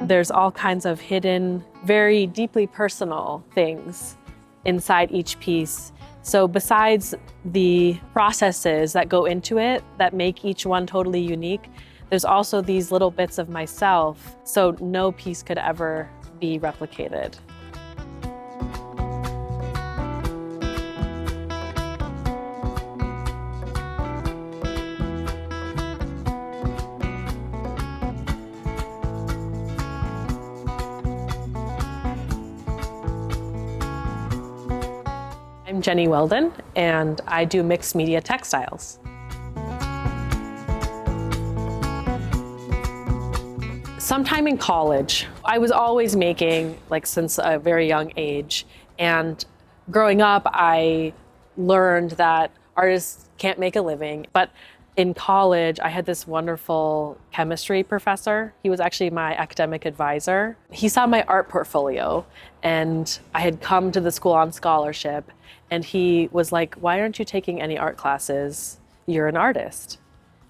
There's all kinds of hidden, very deeply personal things inside each piece. So besides the processes that go into it that make each one totally unique, there's also these little bits of myself, so no piece could ever be replicated. I'm Jenny Welden, and I do mixed media textiles. Sometime in college, I was always making, since a very young age. And growing up, I learned that artists can't make a living. But in college, I had this wonderful chemistry professor. He was actually my academic advisor. He saw my art portfolio, and I had come to the school on scholarship. And he was like, "Why aren't you taking any art classes? You're an artist."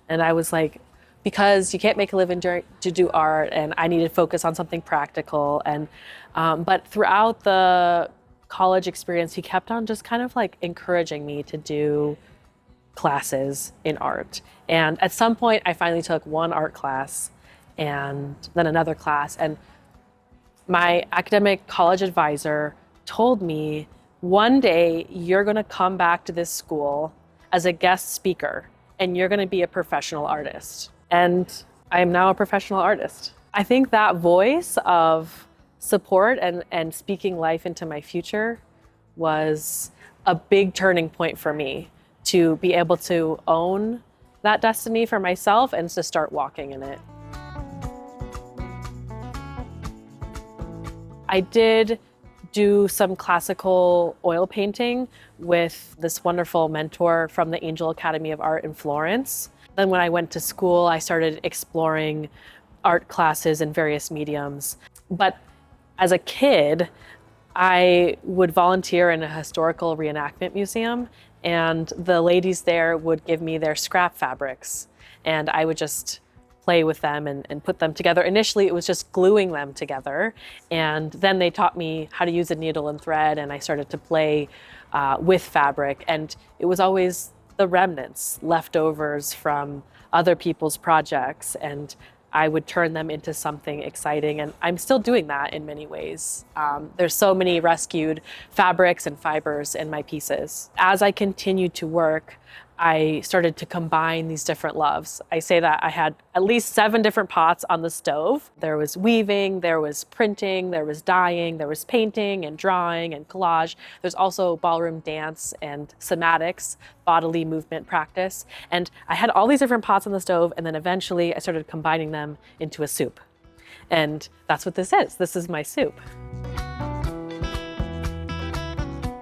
And I was like, because you can't make a living to do art, and I needed to focus on something practical. And but throughout the college experience, he kept on just kind of encouraging me to do classes in art. And at some point, I finally took one art class and then another class. And my academic college advisor told me, one day you're going to come back to this school as a guest speaker, and you're going to be a professional artist. And I am now a professional artist. I think that voice of support and speaking life into my future was a big turning point for me, to be able to own that destiny for myself and to start walking in it. I did do some classical oil painting with this wonderful mentor from the Angel Academy of Art in Florence. Then when I went to school, I started exploring art classes in various mediums. But as a kid, I would volunteer in a historical reenactment museum, and the ladies there would give me their scrap fabrics, and I would just play with them and put them together. Initially, it was just gluing them together, and then they taught me how to use a needle and thread, and I started to play with fabric, and it was always the remnants, leftovers from other people's projects, and I would turn them into something exciting, and I'm still doing that in many ways. There's so many rescued fabrics and fibers in my pieces. As I continued to work, I started to combine these different loves. I say that I had at least 7 different pots on the stove. There was weaving, there was printing, there was dyeing, there was painting and drawing and collage. There's also ballroom dance and somatics, bodily movement practice. And I had all these different pots on the stove, and then eventually I started combining them into a soup. And that's what this is. This is my soup.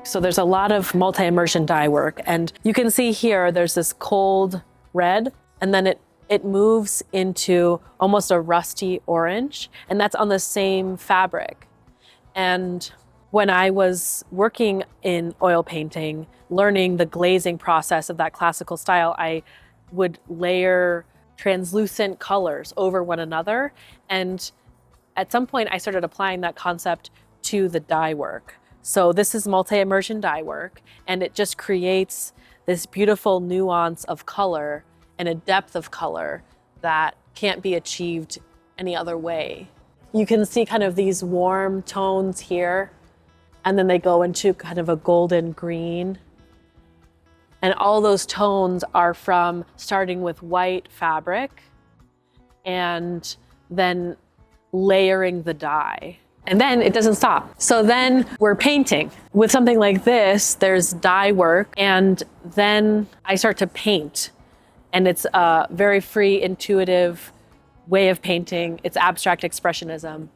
So there's a lot of multi-immersion dye work, and you can see here there's this cold red, and then it moves into almost a rusty orange, and that's on the same fabric. And when I was working in oil painting, learning the glazing process of that classical style, I would layer translucent colors over one another, and at some point I started applying that concept to the dye work. So this is multi-immersion dye work, and it just creates this beautiful nuance of color and a depth of color that can't be achieved any other way. You can see kind of these warm tones here, and then they go into kind of a golden green. And all those tones are from starting with white fabric and then layering the dye. And then it doesn't stop. So then we're painting. With something like this, there's dye work, and then I start to paint. And it's a very free, intuitive way of painting. It's abstract expressionism.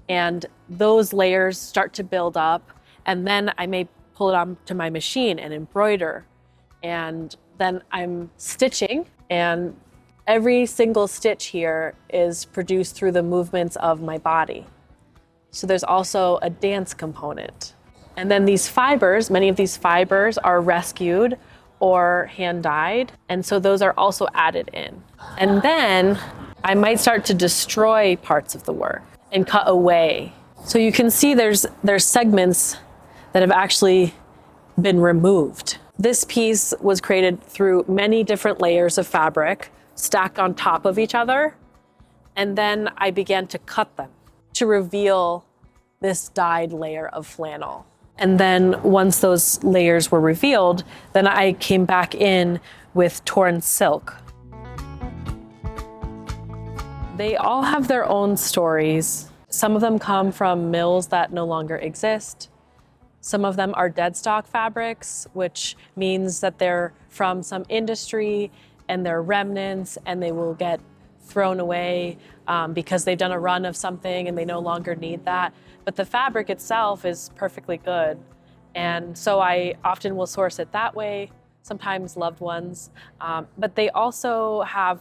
And those layers start to build up, and then I may pull it onto my machine and embroider. And then I'm stitching, and every single stitch here is produced through the movements of my body. So there's also a dance component. And then these fibers, many of these fibers are rescued or hand dyed. And so those are also added in. And then I might start to destroy parts of the work. and cut away. So you can see there's segments that have actually been removed. This piece was created through many different layers of fabric stacked on top of each other. And then I began to cut them to reveal this dyed layer of flannel. And then once those layers were revealed, then I came back in with torn silk. They all have their own stories. Some of them come from mills that no longer exist. Some of them are dead stock fabrics, which means that they're from some industry and they're remnants and they will get thrown away because they've done a run of something and they no longer need that. But the fabric itself is perfectly good. And so I often will source it that way, sometimes loved ones. But they also have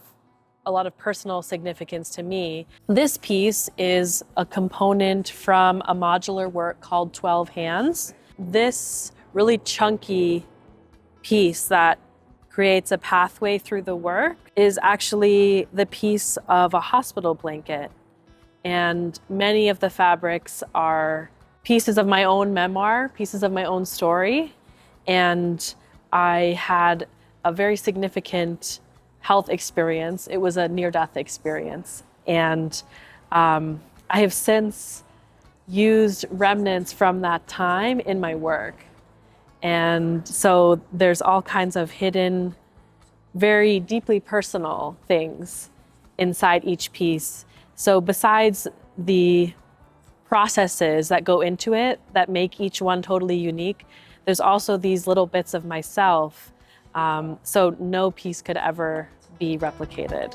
a lot of personal significance to me. This piece is a component from a modular work called 12 Hands. This really chunky piece that creates a pathway through the work is actually the piece of a hospital blanket. And many of the fabrics are pieces of my own memoir, pieces of my own story. And I had a very significant health experience. It was a near-death experience. And I have since used remnants from that time in my work. And so there's all kinds of hidden, very deeply personal things inside each piece. So besides the processes that go into it that make each one totally unique, there's also these little bits of myself. So no piece could ever be replicated.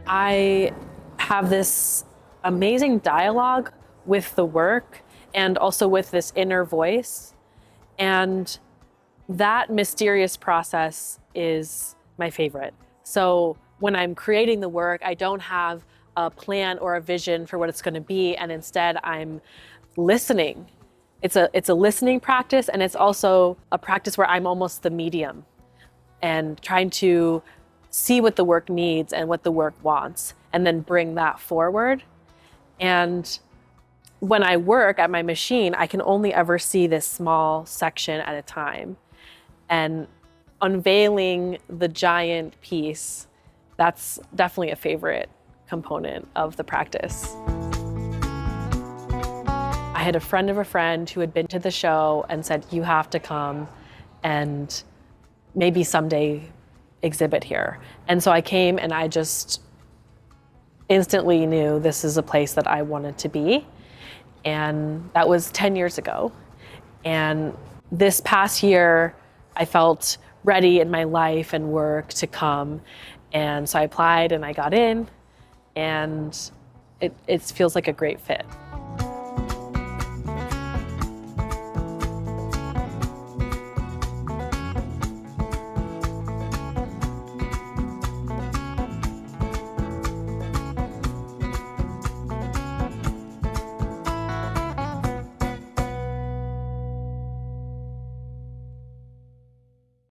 I have this amazing dialogue with the work and also with this inner voice. And that mysterious process is my favorite. So when I'm creating the work, I don't have a plan or a vision for what it's going to be, and instead I'm listening. It's a listening practice, and it's also a practice where I'm almost the medium and trying to see what the work needs and what the work wants, and then bring that forward. And when I work at my machine, I can only ever see this small section at a time. And unveiling the giant piece, that's definitely a favorite component of the practice. I had a friend of a friend who had been to the show and said, you have to come and maybe someday exhibit here. And so I came and I just instantly knew this is a place that I wanted to be. And that was 10 years ago. And this past year, I felt ready in my life and work to come. And so I applied and I got in, and it feels like a great fit.